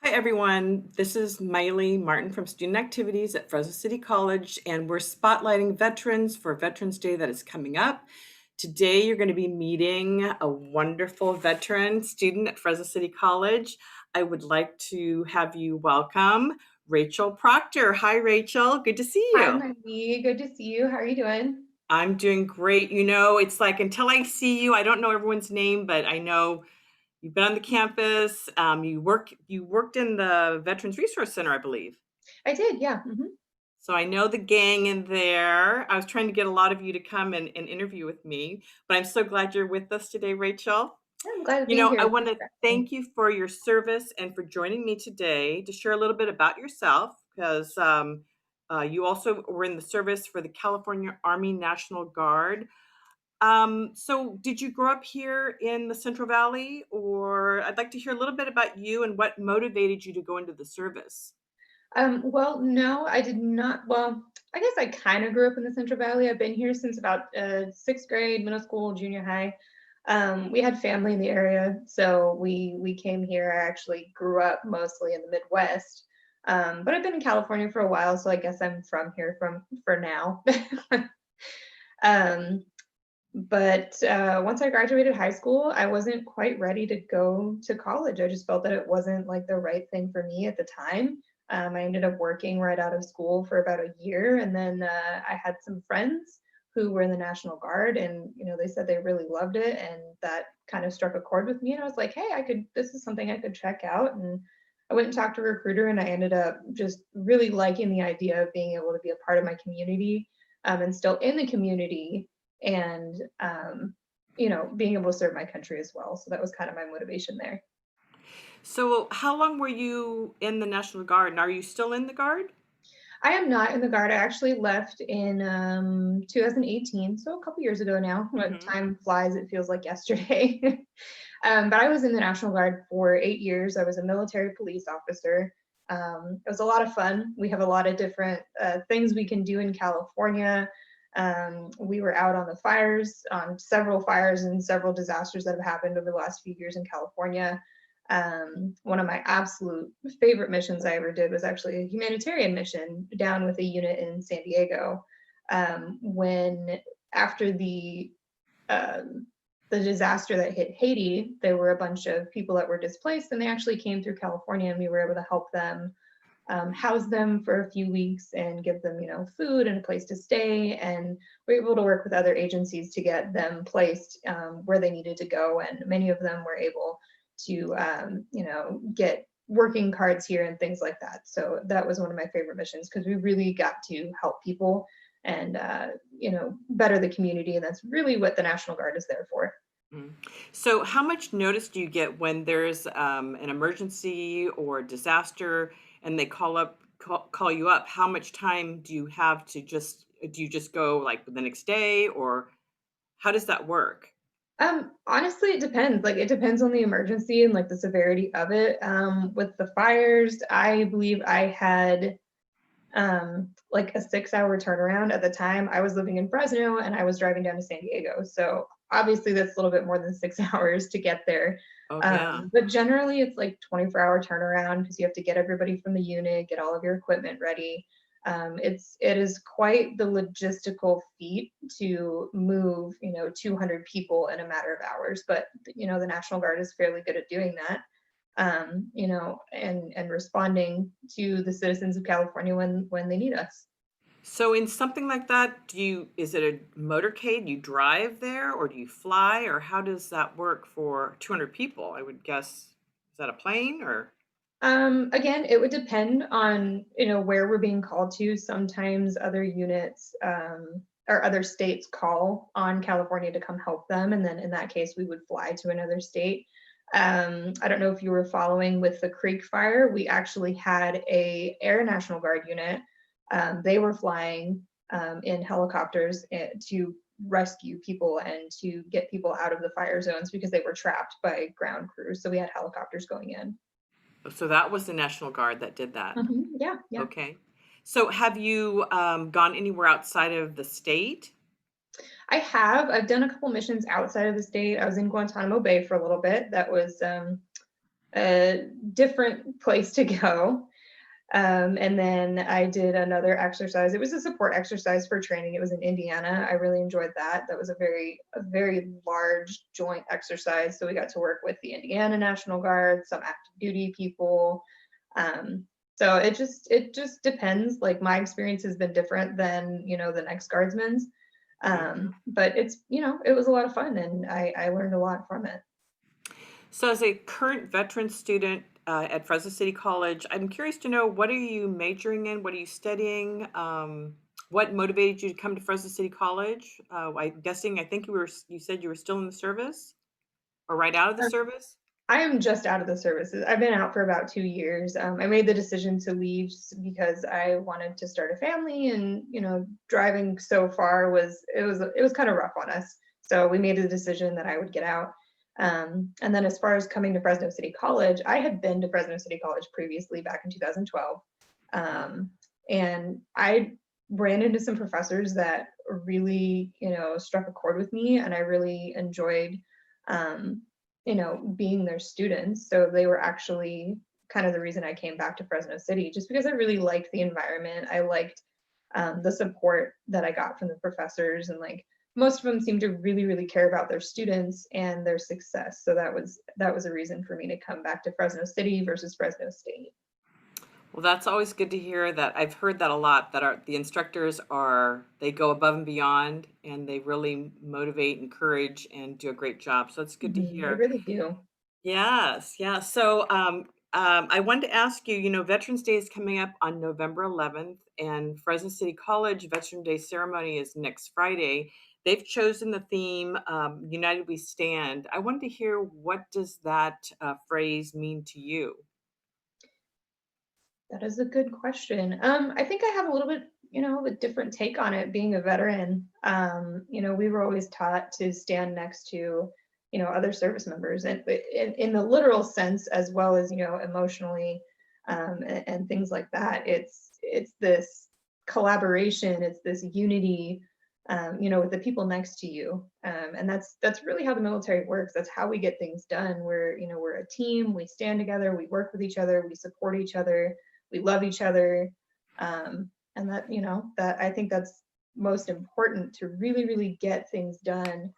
Hi, everyone. This is Miley Martin from Student Activities at Fresno City College, and we're spotlighting veterans for Veterans Day that is coming up. Today, you're going to be meeting a wonderful veteran student at Fresno City College. I would like to have you welcome Rachel Proctor. Hi, Rachel. Good to see Hi, you. Maggie. Good to see you. How are you doing? I'm doing great. It's like until I see you, I don't know everyone's name, but I know you've been on the campus. You worked in the Veterans Resource Center, I believe. I did, yeah. So I know the gang in there. I was trying to get a lot of you to come and interview with me, but I'm so glad you're with us today, Rachel. I'm glad to be I here. want Thanks to for asking. thank you for your service and for joining me today to share a little bit about yourself because you also were in the service for the California Army National Guard. So did you grow up here in the Central Valley, or I'd like to hear a little bit about you and what motivated you to go into the service? Well, no, I did not. Well, I guess I kind of grew up in the Central Valley. I've been here since about sixth grade, middle school, junior high. We had family in the area, so we came here. I actually grew up mostly in the Midwest, but I've been in California for a while, so I guess I'm from here from for now. um, But once I graduated high school, I wasn't quite ready to go to college. I just felt that it wasn't like the right thing for me at the time. I ended up working right out of school for about a year, and then I had some friends who were in the National Guard, and they said they really loved it, and that kind of struck a chord with me. And I was like, hey, I could. This is something I could check out. And I went and talked to a recruiter, and I ended up just really liking the idea of being able to be a part of my community, and still in the community and being able to serve my country as well. So that was kind of my motivation there. So how long were you in the National Guard, and are you still in the Guard? I am not in the Guard. I actually left in 2018, so a couple years ago now. When Mhm. time flies, it feels like yesterday. But I was in the National Guard for 8 years. I was a military police officer. It was a lot of fun. We have a lot of different things we can do in California. We were out on the fires, on several fires and several disasters that have happened over the last few years in California. One of my absolute favorite missions I ever did was actually a humanitarian mission down with a unit in San Diego. When after the disaster that hit Haiti, there were a bunch of people that were displaced, and they actually came through California, and we were able to help them house them for a few weeks and give them, food and a place to stay. And we were able to work with other agencies to get them placed where they needed to go. And many of them were able to, get working cards here and things like that. So that was one of my favorite missions because we really got to help people and, better the community. And that's really what the National Guard is there for. Mm. So how much notice do you get when there's an emergency or disaster and they call you up? How much time do you have to do you just go like the next day, or how does that work? Honestly, it depends. Like, it depends on the emergency and like the severity of it. With the fires, I believe I had like a 6 hour turnaround at the time. I was living in Fresno and I was driving down to San Diego. So obviously that's a little bit more than 6 hours to get there. Oh, yeah. But generally it's like 24-hour turnaround because you have to get everybody from the unit, get all of your equipment ready. It is quite the logistical feat to move 200 people in a matter of hours, but the National Guard is fairly good at doing that, and responding to the citizens of California when they need us. So in something like that, is it a motorcade? You drive there, or do you fly, or how does that work for 200 people? I would guess, is that a plane or? Again, it would depend on where we're being called to. Sometimes other units or other states call on California to come help them, and then in that case, we would fly to another state. I don't know if you were following with the Creek Fire. We actually had a Air National Guard unit. They were flying in helicopters to rescue people and to get people out of the fire zones because they were trapped by ground crews. So we had helicopters going in. So that was the National Guard that did that. Yeah, yeah. Okay. So have you gone anywhere outside of the state? I have. I've done a couple missions outside of the state. I was in Guantanamo Bay for a little bit. That was a different place to go. And then I did another exercise. It was a support exercise for training. It was in Indiana. I really enjoyed that. That was a very large joint exercise. So we got to work with the Indiana National Guard, some active duty people. Um, so it just depends. Like my experience has been different than the next guardsman's. Mhm. But it was a lot of fun, and I learned a lot from it. So, as a current veteran student at Fresno City College, I'm curious to know, what are you majoring in? What are you studying? What motivated you to come to Fresno City College? I'm guessing, I think you said you were still in the service or right out of the service. I am just out of the services. I've been out for about 2 years. I made the decision to leave because I wanted to start a family, and driving so far was kind of rough on us. So we made the decision that I would get out. And then as far as coming to Fresno City College, I had been to Fresno City College previously back in 2012, um, and I ran into some professors that really struck a chord with me, and I really enjoyed. Um, being their students. So they were actually kind of the reason I came back to Fresno City, just because I really liked the environment. I liked the support that I got from the professors, and like most of them seemed to really, really care about their students and their success. So that was a reason for me to come back to Fresno City versus Fresno State. Well, that's always good to hear. That I've heard that a lot, that the instructors they go above and beyond, and they really motivate, encourage, and do a great job. So it's good to They hear. really do. Yes, yeah. So, I wanted to ask you, Veterans Day is coming up on November 11th, and Fresno City College Veteran Day ceremony is next Friday. They've chosen the theme, United We Stand. I wanted to hear, what does that phrase mean to you? That is a good question. I think I have a little bit, a different take on it being a veteran. We were always taught to stand next to, other service members, and in the literal sense as well as, emotionally, and things like that. It's this collaboration, it's this unity, with the people next to you. And that's really how the military works. That's how we get things done. We're a team, we stand together, we work with each other, we support each other, we love each other. And that I think that's most important to really, really get things done,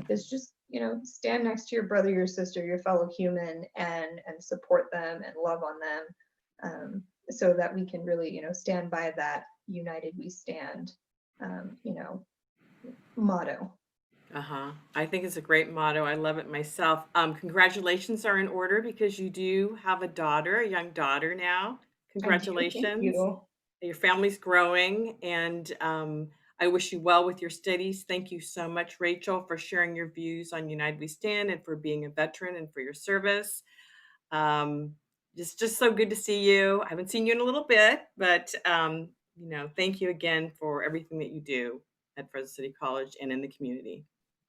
is just, stand next to your brother, your sister, your fellow human, and support them and love on them, so that we can really, stand by that united we stand, um, you know, motto. Uh-huh. I think it's a great motto. I love it myself. Congratulations are in order, because you do have a daughter, a young daughter now. I do. Thank Congratulations. you. Your family's growing, and I wish you well with your studies. Thank you so much, Rachel, for sharing your views on United We Stand, and for being a veteran, and for your service. Um, just so good to see you. I haven't seen you in a little bit, but thank you again for everything that you do at Fresno City College and in the community.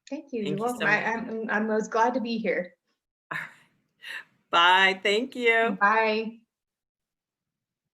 Thank you. You're Thank you welcome. so much. I'm most glad to be here. Bye. Thank you. Bye.